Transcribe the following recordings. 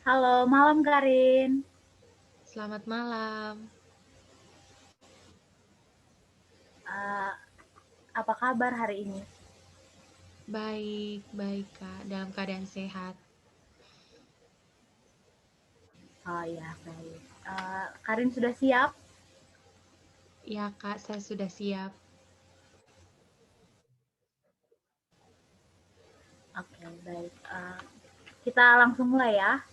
Halo, malam Karin. Selamat malam. Eh, apa kabar hari ini? Baik, baik Kak, dalam keadaan sehat. Oh ya, baik. Karin sudah siap? Ya Kak, saya sudah siap. Oke, baik. Kita langsung mulai ya.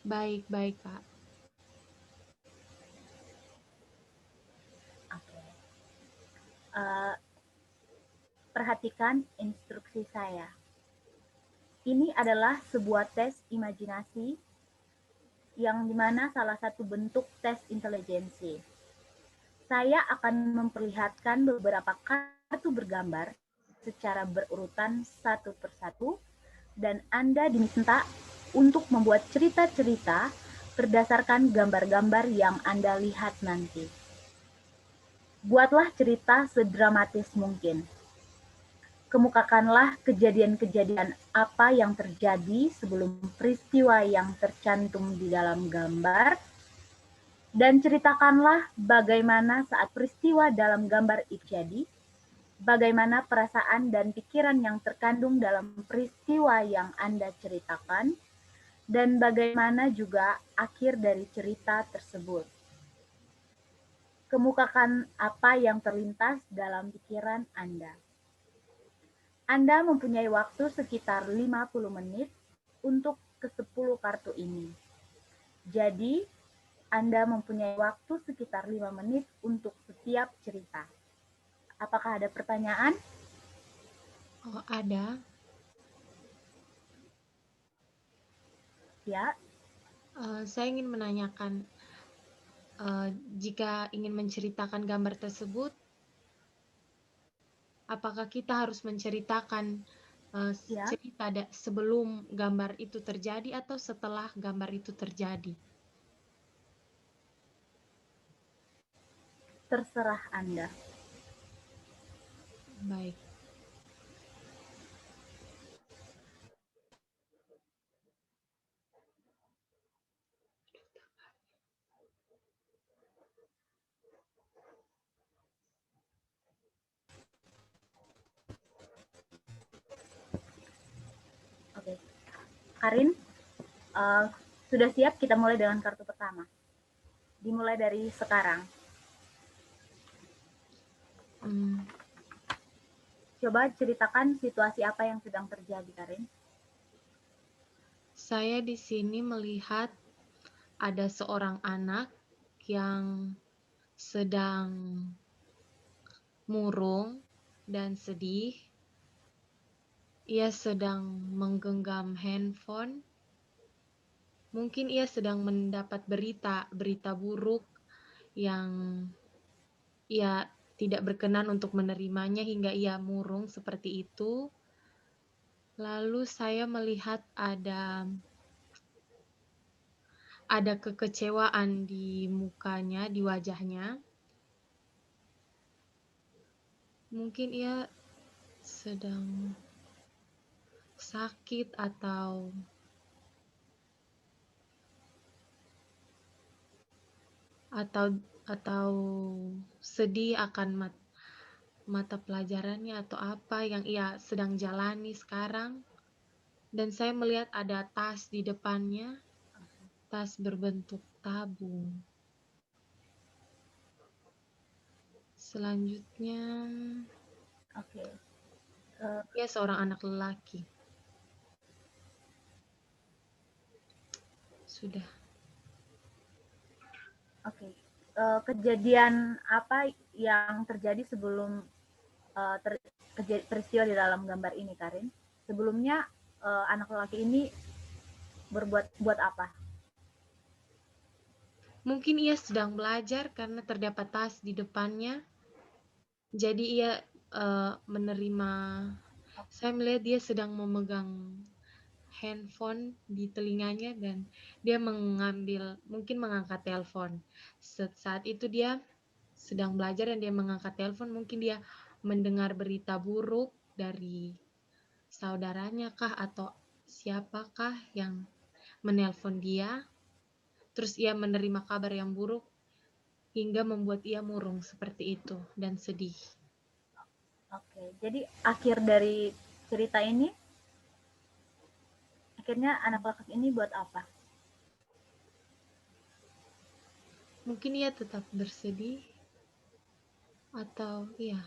Baik, baik Kak. Oke. Eh, perhatikan instruksi saya. Ini adalah sebuah tes imajinasi yang dimana salah satu bentuk tes intelijensi. Saya akan memperlihatkan beberapa kartu bergambar secara berurutan satu persatu dan Anda diminta untuk membuat cerita-cerita berdasarkan gambar-gambar yang Anda lihat nanti. Buatlah cerita sedramatis mungkin. Kemukakanlah kejadian-kejadian apa yang terjadi sebelum peristiwa yang tercantum di dalam gambar, dan ceritakanlah bagaimana saat peristiwa dalam gambar itu jadi, bagaimana perasaan dan pikiran yang terkandung dalam peristiwa yang Anda ceritakan, dan bagaimana juga akhir dari cerita tersebut. Kemukakan apa yang terlintas dalam pikiran Anda. Anda mempunyai waktu sekitar 50 menit untuk ke-10 kartu ini. Jadi, Anda mempunyai waktu sekitar 5 menit untuk setiap cerita. Apakah ada pertanyaan? Oh, ada. Ya, Saya ingin menanyakan, jika ingin menceritakan gambar tersebut, apakah kita harus menceritakan ya, cerita sebelum gambar itu terjadi atau setelah gambar itu terjadi? terserah Anda. Baik. Oke, Karin, uh, sudah siap? Kita mulai dengan kartu pertama. Dimulai dari sekarang. Hmm, Coba ceritakan situasi apa yang sedang terjadi, Karin. saya di sini melihat ada seorang anak yang sedang murung dan sedih. Ia sedang menggenggam handphone. Mungkin ia sedang mendapat berita buruk yang ia tidak berkenan untuk menerimanya hingga ia murung seperti itu. Lalu saya melihat ada kekecewaan di mukanya, di wajahnya. Mungkin ia sedang sakit atau atau sedih akan mata pelajarannya atau apa yang ia sedang jalani sekarang. Dan saya melihat ada tas di depannya, tas berbentuk tabung. Selanjutnya, Oke, uh, ia seorang anak lelaki. Sudah. oke. Kejadian apa yang terjadi sebelum peristiwa di dalam gambar ini, Karin? Sebelumnya anak lelaki ini buat apa? Mungkin ia sedang belajar karena terdapat tas di depannya. Jadi ia menerima. Saya melihat dia sedang memegang handphone di telinganya dan dia mungkin mengangkat telepon. Saat itu dia sedang belajar dan dia mengangkat telepon, mungkin dia mendengar berita buruk dari saudaranya kah atau siapakah yang menelpon dia, terus ia menerima kabar yang buruk hingga membuat ia murung seperti itu dan sedih. Oke, jadi akhir dari cerita ini, akhirnya anak lelaki ini buat apa? Mungkin ia tetap bersedih atau iya,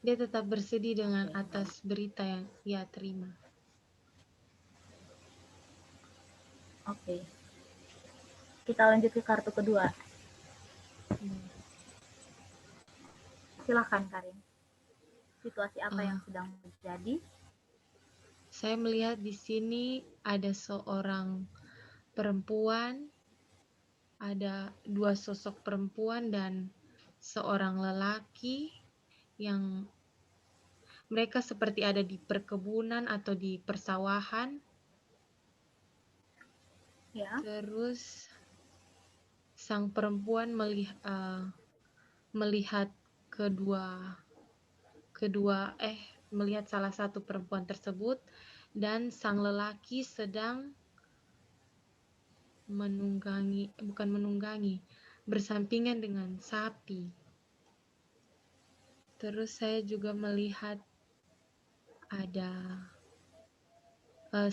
dia tetap bersedih dengan Oke, atas berita yang ia terima. oke. Kita lanjut ke kartu kedua. Baik. Silakan Karin. Situasi apa yang Uh, sedang terjadi? saya melihat di sini ada seorang perempuan, ada dua sosok perempuan dan seorang lelaki yang mereka seperti ada di perkebunan atau di persawahan. Ya, Terus sang perempuan melihat kedua melihat salah satu perempuan tersebut, dan sang lelaki sedang bersampingan dengan sapi. Terus saya juga melihat ada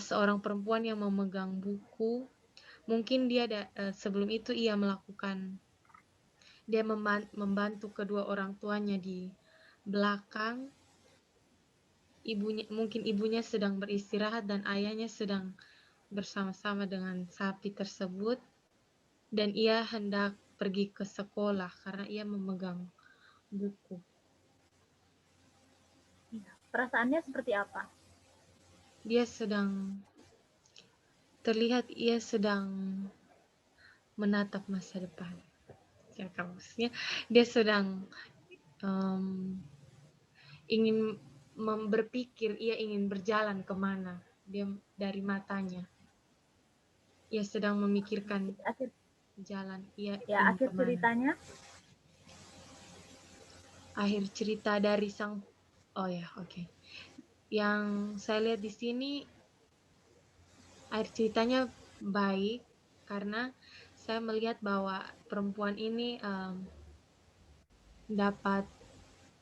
seorang perempuan yang memegang buku. Mungkin sebelum itu dia membantu kedua orang tuanya di belakang. Mungkin ibunya sedang beristirahat dan ayahnya sedang bersama-sama dengan sapi tersebut, dan ia hendak pergi ke sekolah karena ia memegang buku. perasaannya seperti apa? Terlihat ia sedang menatap masa depan. Ya, maksudnya dia sedang ingin berpikir, ia ingin berjalan kemana dia dari matanya. Ia sedang memikirkan Akhir, jalan ia ya, ingin akhir kemana. ceritanya. Akhir cerita dari oke. Yang saya lihat di sini, akhir ceritanya baik karena saya melihat bahwa perempuan ini dapat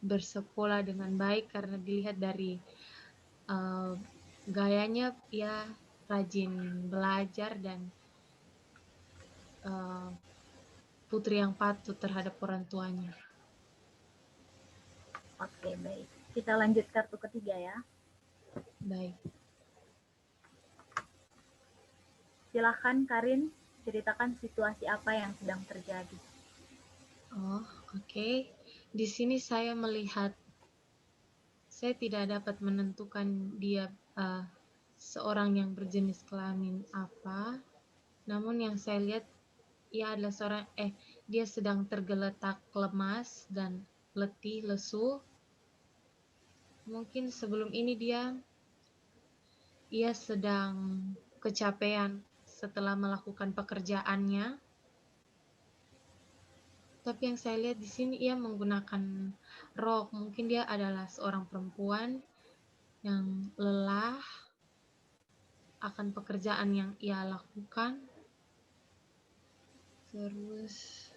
bersekolah dengan baik karena dilihat dari gayanya ia rajin belajar dan putri yang patuh terhadap orang tuanya. Oke, baik. Kita lanjut kartu ketiga ya. Baik. Silakan Karin, ceritakan situasi apa yang sedang terjadi. Oh, oke. Di sini saya melihat, saya tidak dapat menentukan dia seorang yang berjenis kelamin apa. Namun yang saya lihat, dia sedang tergeletak lemas dan letih, lesu. Mungkin sebelum ini ia sedang kecapean setelah melakukan pekerjaannya. Tapi yang saya lihat di sini ia menggunakan rok. Mungkin dia adalah seorang perempuan yang lelah akan pekerjaan yang ia lakukan. Terus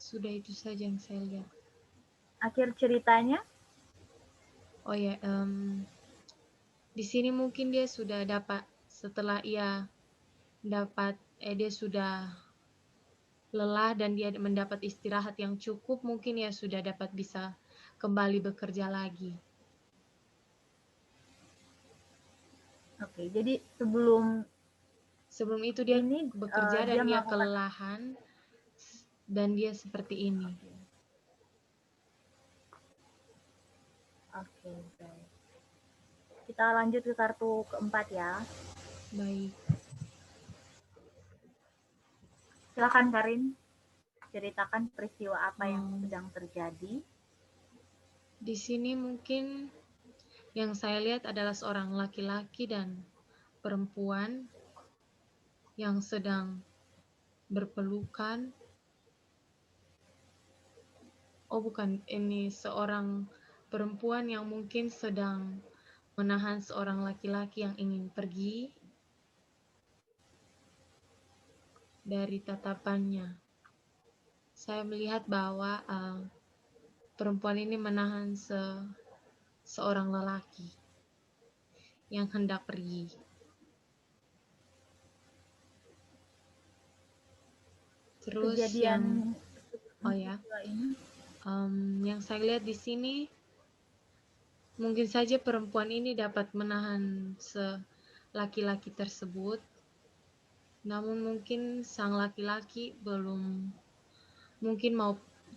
sudah itu saja yang saya lihat. Akhir ceritanya? Oh ya, di sini mungkin dia sudah dapat, setelah dia sudah lelah dan dia mendapat istirahat yang cukup, mungkin ia sudah dapat bisa kembali bekerja lagi. Oke, jadi sebelum itu dia ini bekerja dan dia dia melakukan. kelelahan dan dia seperti ini. Oke, baik. Kita lanjut ke kartu keempat ya. Baik. Silakan Karin, ceritakan peristiwa apa yang Hmm, sedang terjadi. Di sini mungkin yang saya lihat adalah seorang laki-laki dan perempuan yang sedang berpelukan. Oh bukan, ini seorang perempuan yang mungkin sedang menahan seorang laki-laki yang ingin pergi dari tatapannya. Saya melihat bahwa perempuan ini menahan seorang lelaki yang hendak pergi. Terus Kejadian yang ini yang saya lihat di sini, mungkin saja perempuan ini dapat menahan laki-laki tersebut, namun mungkin sang laki-laki belum, mungkin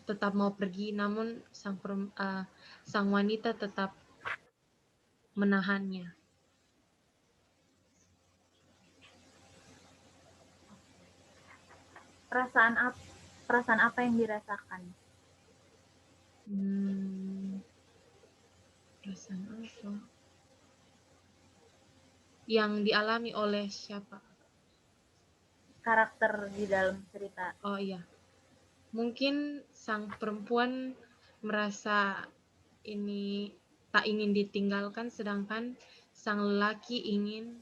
tetap mau pergi, namun sang wanita tetap menahannya. perasaan apa yang dirasakan? Perasaan apa? Yang dialami oleh siapa? Karakter di dalam cerita. Oh iya. Mungkin sang perempuan merasa ini tak ingin ditinggalkan, sedangkan sang lelaki ingin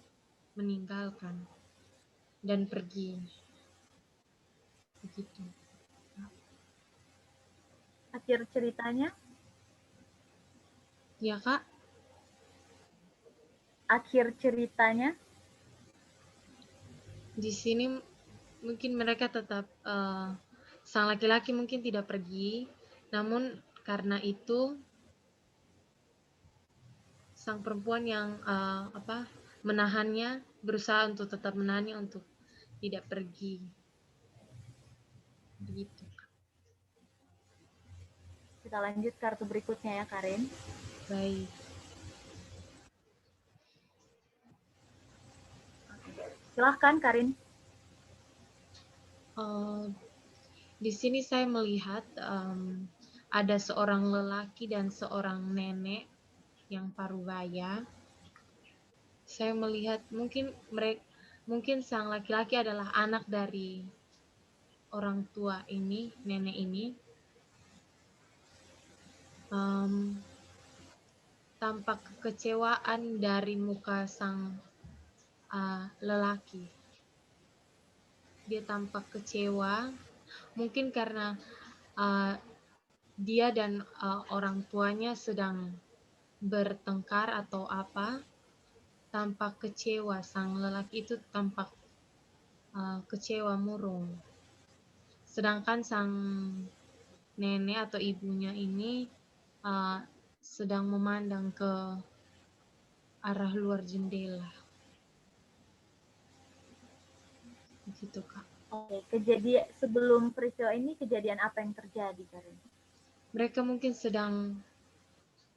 meninggalkan dan pergi. Begitu. Akhir ceritanya? Ya, Kak? Akhir ceritanya? Di sini mungkin mereka tetap, sang laki-laki mungkin tidak pergi, namun karena itu sang perempuan yang menahannya, berusaha untuk tetap menahannya untuk tidak pergi. Begitu. Kita lanjut kartu berikutnya ya, Karin. Baik. Silahkan, Karin. Di sini saya melihat ada seorang lelaki dan seorang nenek yang parubaya. Saya melihat mungkin sang laki-laki adalah anak dari orang tua ini, nenek ini. Tampak kekecewaan dari muka sang lelaki. Dia tampak kecewa, mungkin karena dia dan orang tuanya sedang bertengkar atau apa. Tampak kecewa, sang lelaki itu tampak kecewa murung. Sedangkan sang nenek atau ibunya ini sedang memandang ke arah luar jendela. Begitu, Kak. Oke, kejadian sebelum peristiwa ini, kejadian apa yang terjadi, Karin? Mereka mungkin sedang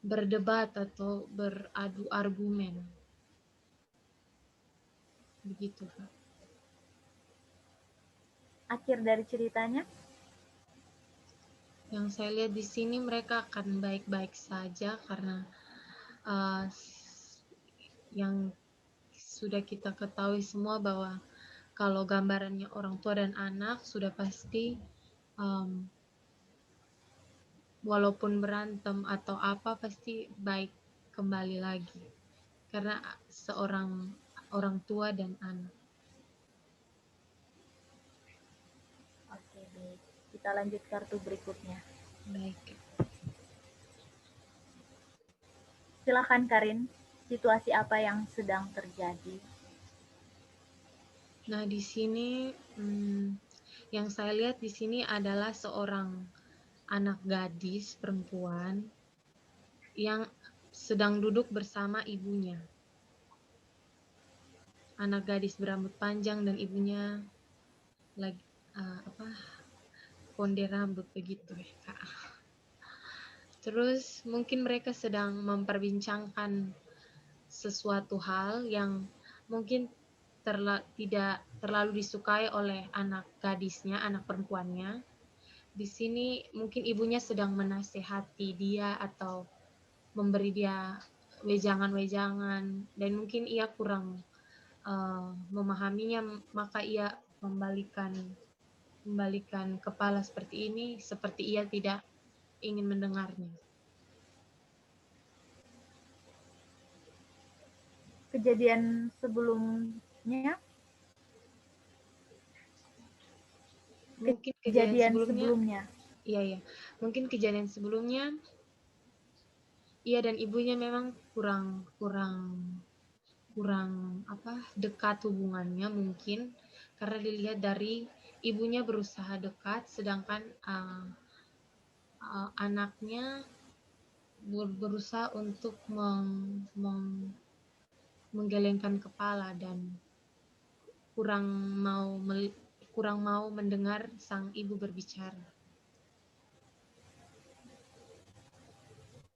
berdebat atau beradu argumen. Begitu, Kak. Akhir dari ceritanya? Yang saya lihat di sini mereka akan baik-baik saja karena yang sudah kita ketahui semua bahwa kalau gambarannya orang tua dan anak sudah pasti walaupun berantem atau apa pasti baik kembali lagi karena seorang orang tua dan anak. Oke, baik. Kita lanjut kartu berikutnya. Baik. Silakan, Karin. Situasi apa yang sedang terjadi? Nah, di sini yang saya lihat di sini adalah seorang anak gadis perempuan yang sedang duduk bersama ibunya. Anak gadis berambut panjang dan ibunya lagi konde rambut begitu ya, Kak. Terus mungkin mereka sedang memperbincangkan sesuatu hal yang mungkin tidak terlalu disukai oleh anak gadisnya, anak perempuannya. Di sini mungkin ibunya sedang menasehati dia atau memberi dia wejangan-wejangan dan mungkin ia kurang memahaminya, maka ia membalikan kepala seperti ini, seperti ia tidak ingin mendengarnya. kejadian sebelumnya, Mungkin kejadian sebelumnya. iya. Mungkin kejadian sebelumnya, ia dan ibunya memang kurang dekat hubungannya mungkin, karena dilihat dari ibunya berusaha dekat, sedangkan anaknya berusaha untuk menggelengkan kepala dan kurang mau mendengar sang ibu berbicara.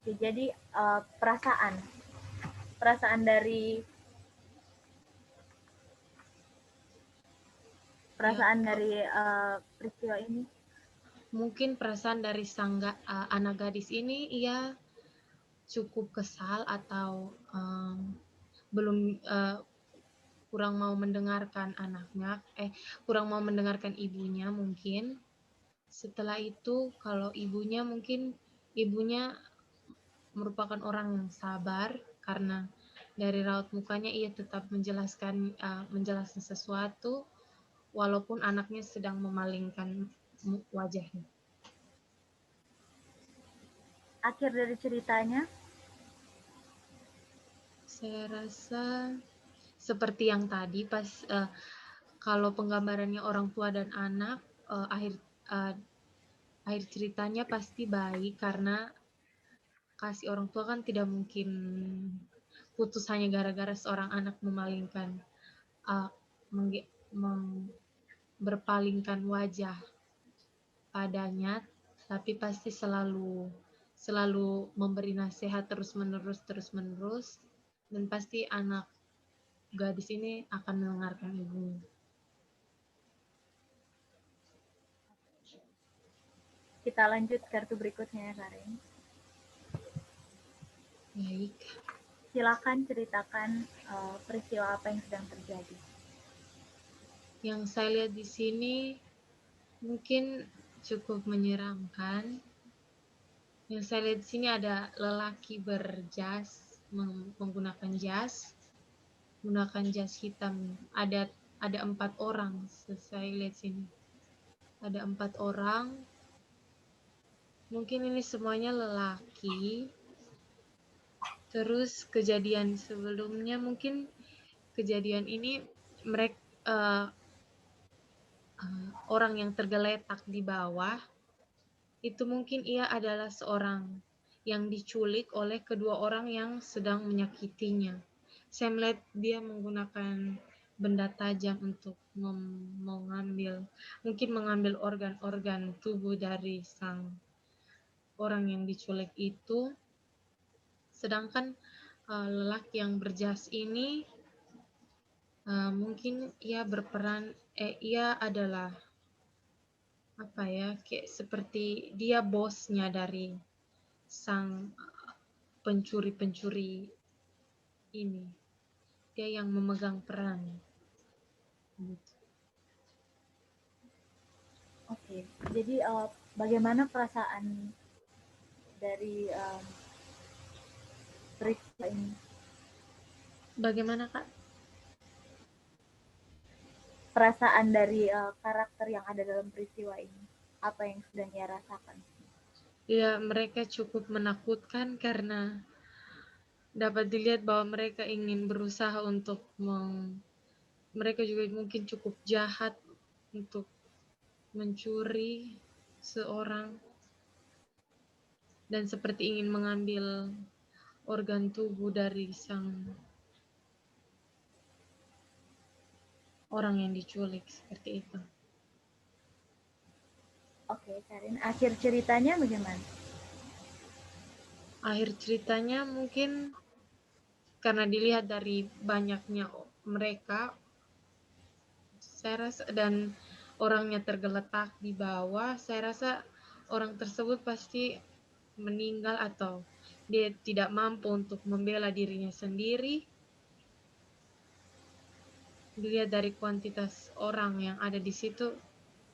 Jadi perasaan dari peristiwa ini. Mungkin perasaan dari anak gadis ini, ia cukup kesal atau belum kurang mau mendengarkan kurang mau mendengarkan ibunya mungkin. Setelah itu, kalau ibunya merupakan orang yang sabar, karena dari raut mukanya ia tetap menjelaskan sesuatu walaupun anaknya sedang memalingkan wajahnya. Akhir dari ceritanya, saya rasa seperti yang tadi, kalau penggambarannya orang tua dan anak, akhir ceritanya pasti baik, karena kasih orang tua kan tidak mungkin putus hanya gara-gara seorang anak berpalingkan wajah padanya, tapi pasti selalu memberi nasihat terus-menerus, dan pasti anak gadis ini akan mendengarkan ibunya. kita lanjut kartu berikutnya ya, Karin. Baik. Silakan ceritakan peristiwa apa yang sedang terjadi. Yang saya lihat di sini mungkin cukup menyeramkan. Yang saya lihat di sini ada lelaki menggunakan jas hitam. Ada 4 orang. Saya lihat sini ada 4 orang. Mungkin ini semuanya lelaki. Terus kejadian sebelumnya, mungkin kejadian ini mereka orang yang tergeletak di bawah itu mungkin ia adalah seorang yang diculik oleh kedua orang yang sedang menyakitinya. Saya melihat dia menggunakan benda tajam untuk mengambil organ-organ tubuh dari sang orang yang diculik itu. Sedangkan lelaki yang berjas ini mungkin ia adalah kayak seperti dia bosnya dari sang pencuri-pencuri ini. Dia yang memegang peran. Oke, jadi bagaimana perasaan dari peristiwa ini? Bagaimana, Kak? Perasaan dari karakter yang ada dalam peristiwa ini, apa yang sedang ia rasakan? Ya, mereka cukup menakutkan karena dapat dilihat bahwa mereka ingin berusaha untuk mereka juga mungkin cukup jahat untuk mencuri seorang dan seperti ingin mengambil organ tubuh dari sang orang yang diculik, seperti itu. Oke, Karin, akhir ceritanya bagaimana? Akhir ceritanya mungkin karena dilihat dari banyaknya mereka, saya rasa, dan orangnya tergeletak di bawah, saya rasa orang tersebut pasti meninggal atau dia tidak mampu untuk membela dirinya sendiri. Dilihat dari kuantitas orang yang ada di situ,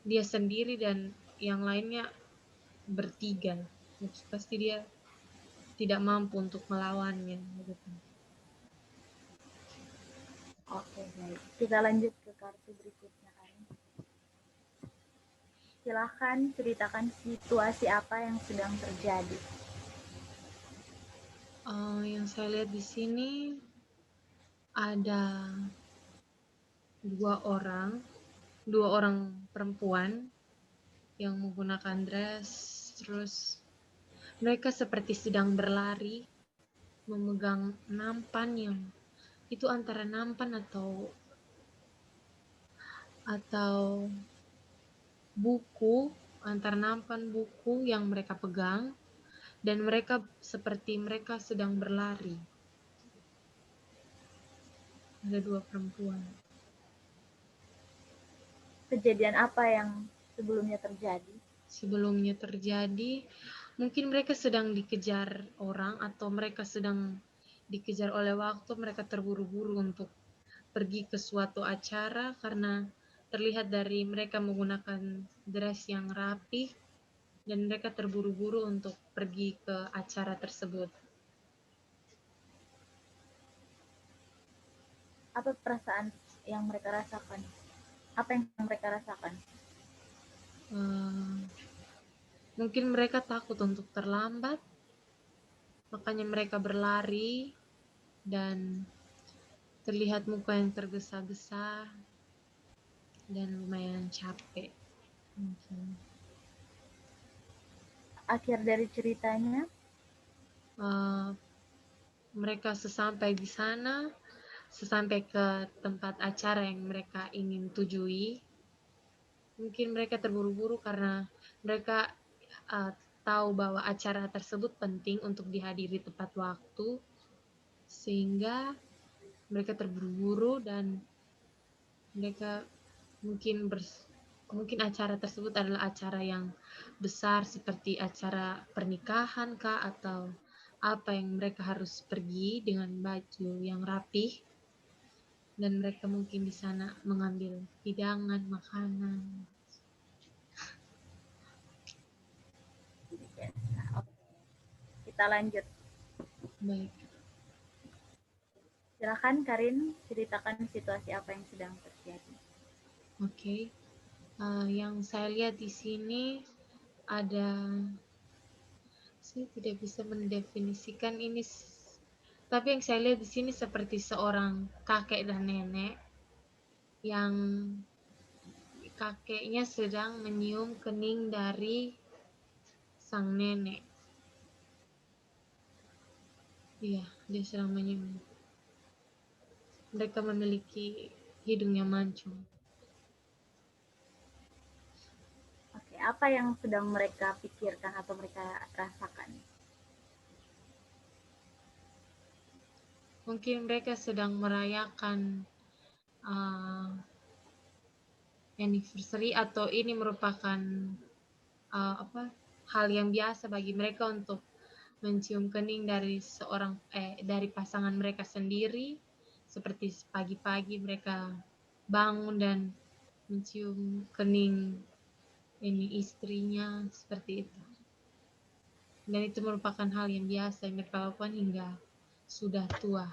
dia sendiri dan yang lainnya bertiga. Pasti dia tidak mampu untuk melawannya. Baik, kita lanjut ke kartu berikutnya, Karin. Silahkan ceritakan situasi apa yang sedang terjadi. Yang saya lihat di sini ada dua orang perempuan yang menggunakan dress, terus mereka seperti sedang berlari, memegang nampan yang itu antara nampan atau buku, antara nampan buku yang mereka pegang, dan mereka seperti mereka sedang berlari. Ada dua perempuan. Kejadian apa yang sebelumnya terjadi? Sebelumnya terjadi, mungkin mereka sedang dikejar orang atau mereka sedang dikejar oleh waktu, mereka terburu-buru untuk pergi ke suatu acara karena terlihat dari mereka menggunakan dress yang rapi dan mereka terburu-buru untuk pergi ke acara tersebut. Apa perasaan yang mereka rasakan? Apa yang mereka rasakan? Mungkin mereka takut untuk terlambat, makanya mereka berlari dan terlihat muka yang tergesa-gesa dan lumayan capek. Mungkin. Akhir dari ceritanya, Mereka sesampai di sana, sesampai ke tempat acara yang mereka ingin tujui, mungkin mereka terburu-buru karena mereka tahu bahwa acara tersebut penting untuk dihadiri tepat waktu, sehingga mereka terburu-buru dan mereka mungkin acara tersebut adalah acara yang besar seperti acara pernikahan kah atau apa yang mereka harus pergi dengan baju yang rapih dan mereka mungkin di sana mengambil hidangan, makanan. kita lanjut. Baik. Silakan Karin, ceritakan situasi apa yang sedang terjadi. Oke. Yang saya lihat di sini ada, saya tidak bisa mendefinisikan ini, tapi yang saya lihat di sini seperti seorang kakek dan nenek yang kakeknya sedang menyium kening dari sang nenek. Iya, dia sedang menyium. Mereka memiliki hidung yang mancung. Oke, apa yang sedang mereka pikirkan atau mereka rasakan? Mungkin mereka sedang merayakan anniversary atau ini merupakan hal yang biasa bagi mereka untuk mencium kening dari pasangan mereka sendiri, seperti pagi-pagi mereka bangun dan mencium kening ini istrinya, seperti itu. Dan itu merupakan hal yang biasa yang mereka lakukan hingga sudah tua,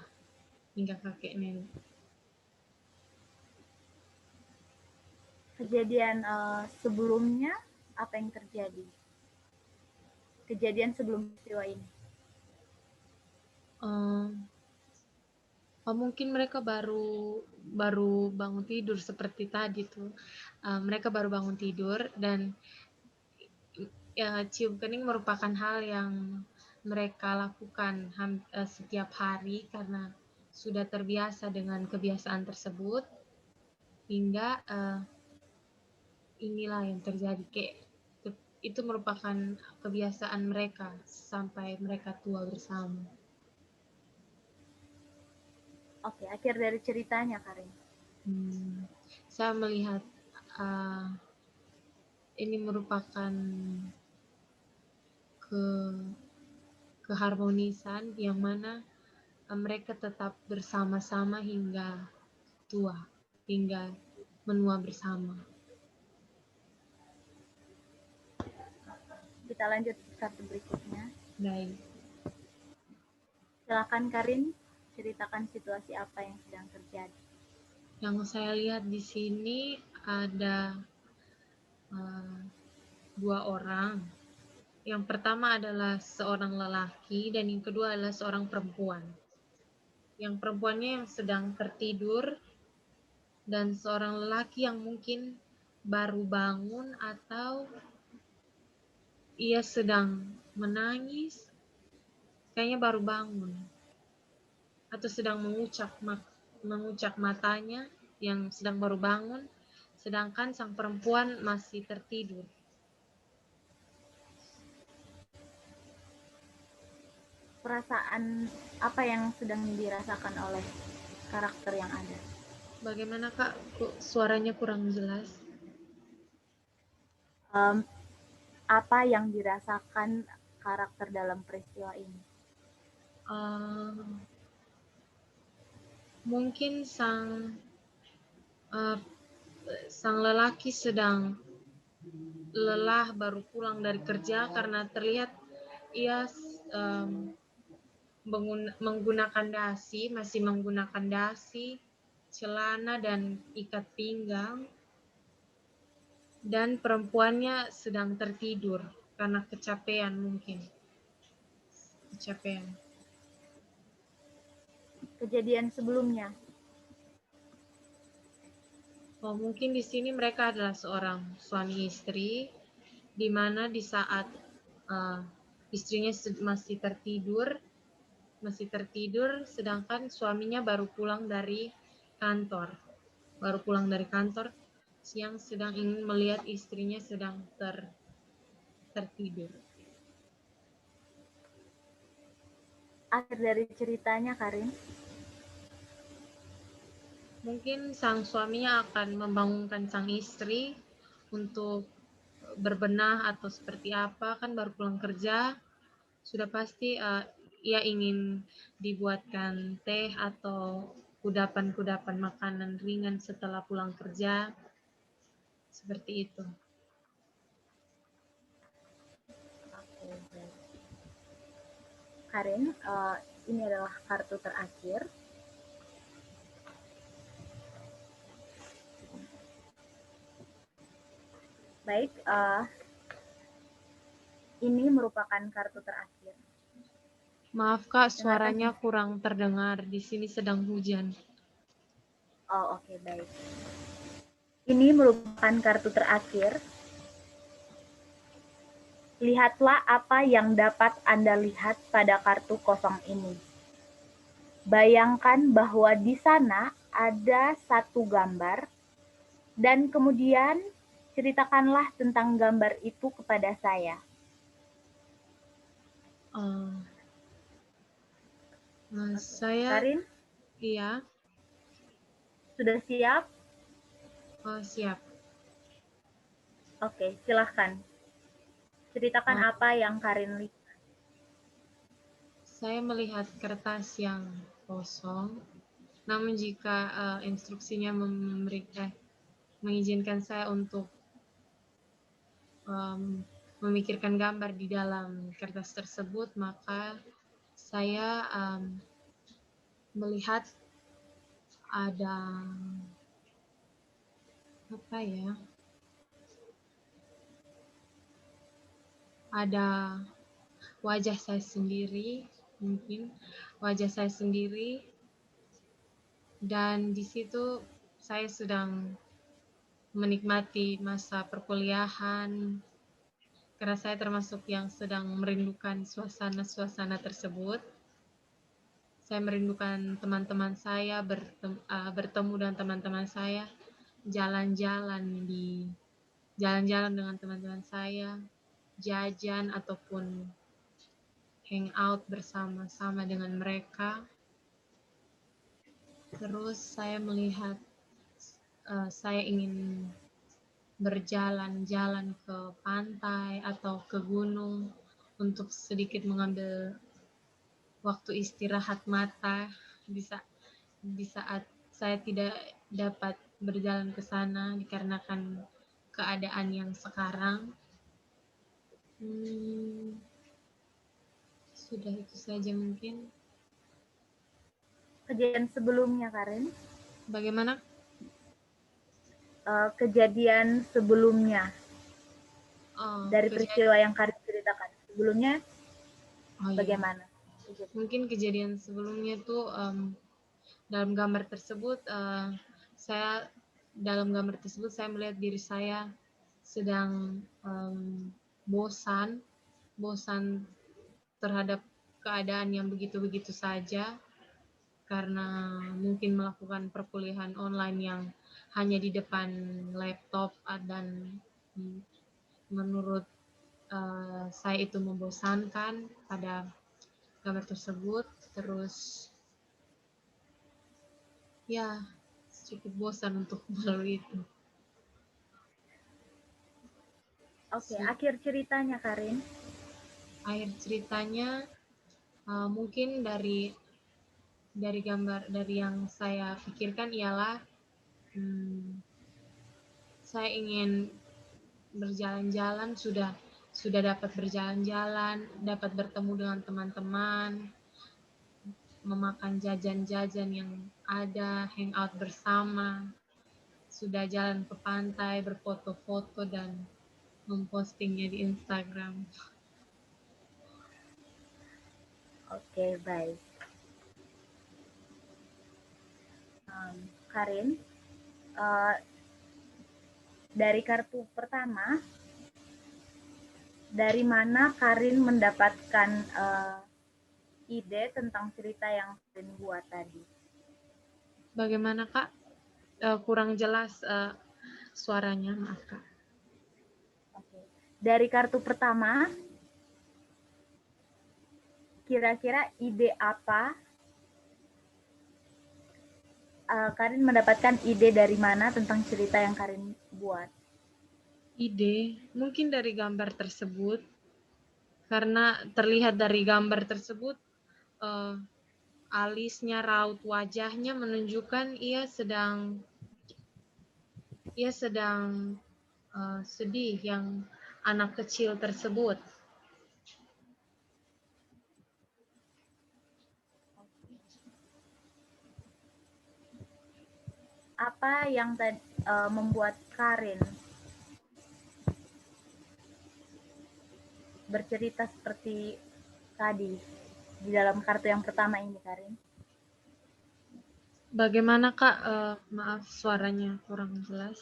hingga kakek nenek. Kejadian sebelumnya apa yang terjadi? Kejadian sebelum peristiwa ini. Mungkin mereka baru bangun tidur seperti tadi tuh. Mereka baru bangun tidur dan ya, cium kening merupakan hal yang mereka lakukan setiap hari karena sudah terbiasa dengan kebiasaan tersebut hingga inilah yang terjadi, kayak itu merupakan kebiasaan mereka sampai mereka tua bersama. Oke, akhir dari ceritanya Karin. Saya melihat ini merupakan keharmonisan yang mana mereka tetap bersama-sama hingga tua, hingga menua bersama. Kita lanjut ke kartu berikutnya. Baik. Silakan Karin, ceritakan situasi apa yang sedang terjadi. Yang saya lihat di sini ada dua orang. Yang pertama adalah seorang lelaki dan yang kedua adalah seorang perempuan. Yang perempuannya yang sedang tertidur dan seorang lelaki yang mungkin baru bangun atau ia sedang menangis, kayaknya baru bangun atau sedang mengucap matanya yang sedang baru bangun, sedangkan sang perempuan masih tertidur. Perasaan apa yang sedang dirasakan oleh karakter yang ada? Bagaimana Kak? Suaranya kurang jelas. Apa yang dirasakan karakter dalam peristiwa ini? Mungkin sang lelaki sedang lelah baru pulang dari kerja karena terlihat ia menggunakan masih menggunakan dasi, celana dan ikat pinggang, dan perempuannya sedang tertidur karena kecapean mungkin. Kecapean. Kejadian sebelumnya? Oh, mungkin di sini mereka adalah seorang suami istri, di mana di saat istrinya masih tertidur, sedangkan suaminya baru pulang dari kantor. Siang sedang ingin melihat istrinya sedang tertidur. Akhir dari ceritanya, Karin? Mungkin sang suaminya akan membangunkan sang istri untuk berbenah atau seperti apa, kan baru pulang kerja, sudah pasti ia ingin dibuatkan teh atau kudapan-kudapan makanan ringan setelah pulang kerja, seperti itu. Karin, ini adalah kartu terakhir. Baik, ini merupakan kartu terakhir. Maaf Kak, suaranya kurang terdengar. Di sini sedang hujan. Oh, oke, baik. Ini merupakan kartu terakhir. Lihatlah apa yang dapat Anda lihat pada kartu kosong ini. Bayangkan bahwa di sana ada satu gambar, dan kemudian ceritakanlah tentang gambar itu kepada saya. Saya, Karin, iya. sudah siap? Siap. Oke, silahkan. Ceritakan apa yang Karin lihat. Saya melihat kertas yang kosong, namun jika instruksinya mengizinkan saya untuk memikirkan gambar di dalam kertas tersebut, maka saya melihat ada apa ya? Ada wajah saya sendiri, mungkin wajah saya sendiri, dan di situ saya sedang menikmati masa perkuliahan, karena saya termasuk yang sedang merindukan suasana-suasana tersebut. Saya merindukan teman-teman saya, bertemu dengan teman-teman saya, jalan-jalan dengan teman-teman saya, jajan ataupun hangout bersama-sama dengan mereka. Terus saya melihat saya ingin berjalan-jalan ke pantai atau ke gunung untuk sedikit mengambil waktu istirahat mata di saat saya tidak dapat berjalan ke sana dikarenakan keadaan yang sekarang. Sudah itu saja mungkin. Kejadian sebelumnya, Karin? Bagaimana? kejadian sebelumnya dari Kejadian, peristiwa yang Karin ceritakan. Sebelumnya oh iya, bagaimana? mungkin kejadian sebelumnya tuh dalam gambar tersebut saya dalam gambar tersebut saya melihat diri saya sedang bosan terhadap keadaan yang begitu-begitu saja karena mungkin melakukan perkuliahan online yang hanya di depan laptop dan menurut saya itu membosankan pada gambar tersebut. Terus ya cukup bosan untuk melalui itu. Oke, akhir ceritanya Karin. Akhir ceritanya mungkin dari gambar dari yang saya pikirkan ialah saya ingin berjalan-jalan, sudah dapat berjalan-jalan, dapat bertemu dengan teman-teman, memakan jajan-jajan yang ada, hangout bersama, sudah jalan ke pantai, berfoto-foto dan mempostingnya di Instagram. Oke, baik. Karin, dari kartu pertama, dari mana Karin mendapatkan ide tentang cerita yang Karin buat tadi? Bagaimana Kak? Kurang jelas suaranya, maaf Kak. Oke. Dari kartu pertama, kira-kira ide apa? Karin mendapatkan ide dari mana tentang cerita yang Karin buat? Ide mungkin dari gambar tersebut, karena terlihat dari gambar tersebut alisnya, raut wajahnya menunjukkan ia sedang sedih, yang anak kecil tersebut. Apa yang membuat Karin bercerita seperti tadi di dalam kartu yang pertama ini, Karin? Bagaimana Kak? Maaf suaranya kurang jelas.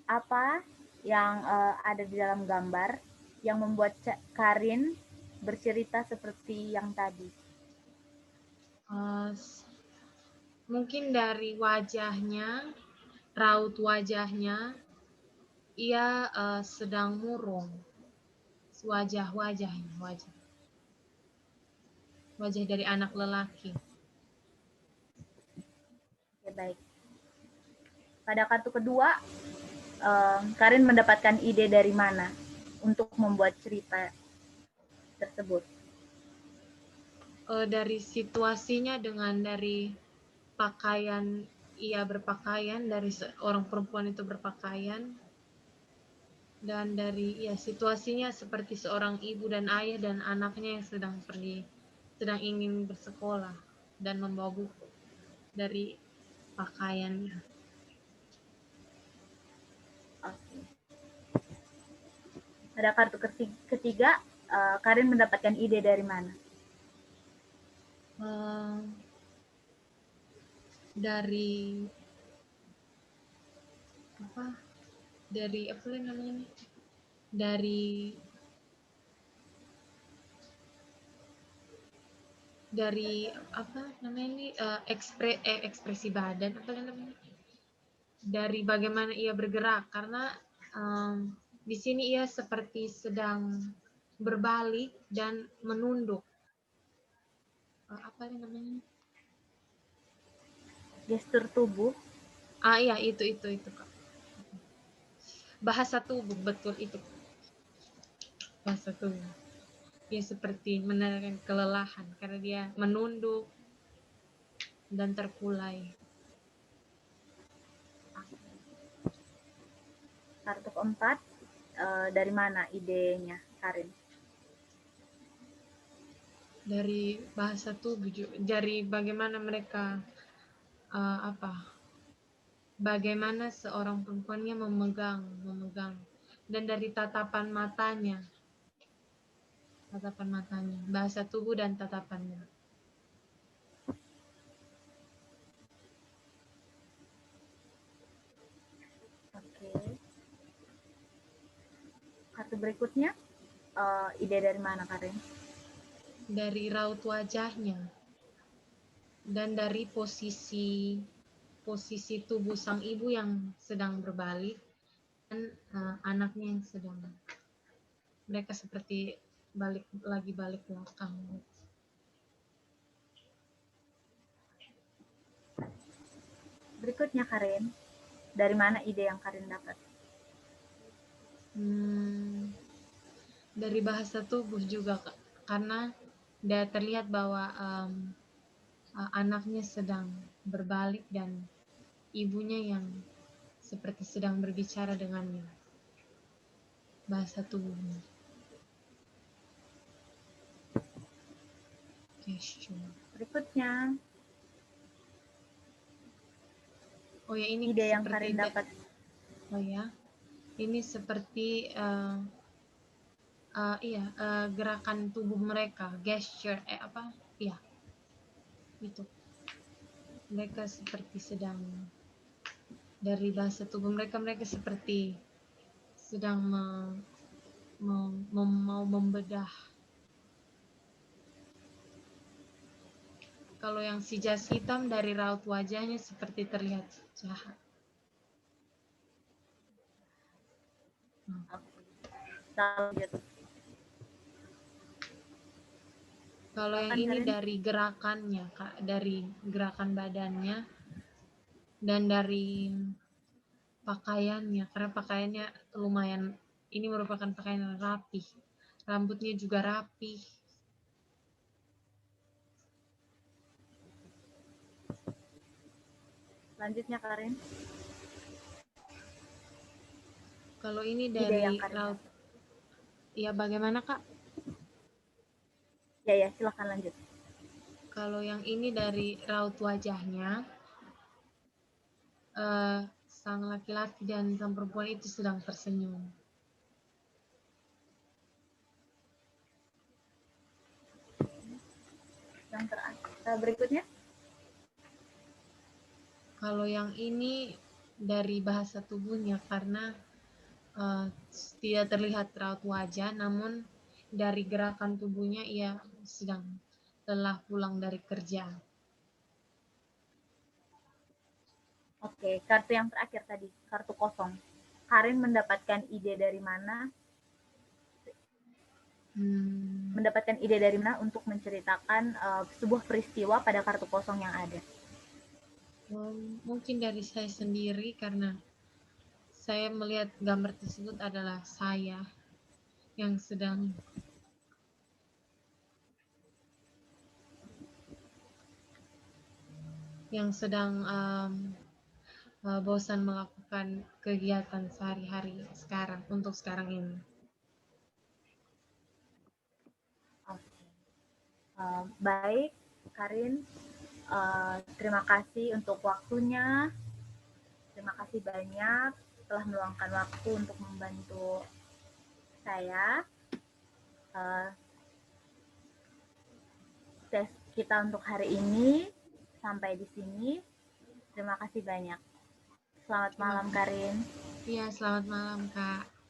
Apa yang ada di dalam gambar yang membuat Karin bercerita seperti yang tadi? Mungkin dari wajahnya, raut wajahnya, ia sedang murung. Wajah dari anak lelaki. Ya, baik. Pada kartu kedua, Karin mendapatkan ide dari mana untuk membuat cerita tersebut? Dari situasinya, dengan dari pakaian, ia berpakaian, dari seorang perempuan itu berpakaian, dan dari ya situasinya seperti seorang ibu dan ayah dan anaknya yang sedang ingin bersekolah dan membawa buku dari pakaiannya. Oke. Pada kartu ketiga, Karin mendapatkan ide dari mana? Dari apa namanya? Dari apa namanya ini, ekspresi badan, apa namanya? Dari bagaimana ia bergerak, karena di sini ia seperti sedang berbalik dan menunduk. Apa namanya? Gestur tubuh. Iya, itu Kak. Bahasa tubuh, betul itu. Bahasa tubuh. Dia seperti menandakan kelelahan karena dia menunduk dan terkulai. Kartu keempat, dari mana idenya, Karin? Dari bahasa tubuh, dari bagaimana mereka apa, bagaimana seorang perempuannya memegang, dan dari tatapan matanya, bahasa tubuh dan tatapannya. Oke. Kartu berikutnya, ide dari mana, Karin? Dari raut wajahnya dan dari posisi tubuh sang ibu yang sedang berbalik dan anaknya yang sedang, mereka seperti balik belakang. Berikutnya, Karin, dari mana ide yang Karin dapat? Dari bahasa tubuh juga, karena dia terlihat bahwa anaknya sedang berbalik dan ibunya yang seperti sedang berbicara dengannya. Bahasa tubuhnya. Gesture. Berikutnya, oh ya, ini ide yang seperti Karin dapat. Oh ya, ini seperti gerakan tubuh mereka, gesture, iya, itu. Mereka seperti sedang, dari bahasa tubuh mereka seperti sedang mau membedah. Kalau yang si jas hitam dari raut wajahnya seperti terlihat jahat. Lanjut. Kalau yang ini dari gerakannya, Kak, dari gerakan badannya dan dari pakaiannya, karena pakaiannya lumayan, ini merupakan pakaian yang rapi, rambutnya juga rapi. Selanjutnya, Karin. Kalau ini dari raut, ya bagaimana, Kak? Ya, silakan lanjut. Kalau yang ini dari raut wajahnya, sang laki-laki dan sang perempuan itu sedang tersenyum. Yang terakhir, berikutnya. Kalau yang ini dari bahasa tubuhnya, karena tidak terlihat raut wajah, namun dari gerakan tubuhnya ia sedang lelah pulang dari kerja. Oke, kartu yang terakhir tadi, kartu kosong. Karin mendapatkan ide dari mana? Mendapatkan ide dari mana untuk menceritakan sebuah peristiwa pada kartu kosong yang ada? Mungkin dari saya sendiri, karena saya melihat gambar tersebut adalah saya yang sedang bosan melakukan kegiatan sehari-hari untuk sekarang ini. Baik, Karin, terima kasih untuk waktunya. Terima kasih banyak telah meluangkan waktu untuk membantu saya. Tes kita untuk hari ini sampai di sini. Terima kasih banyak. Selamat malam, Karin. Iya, selamat malam, Kak.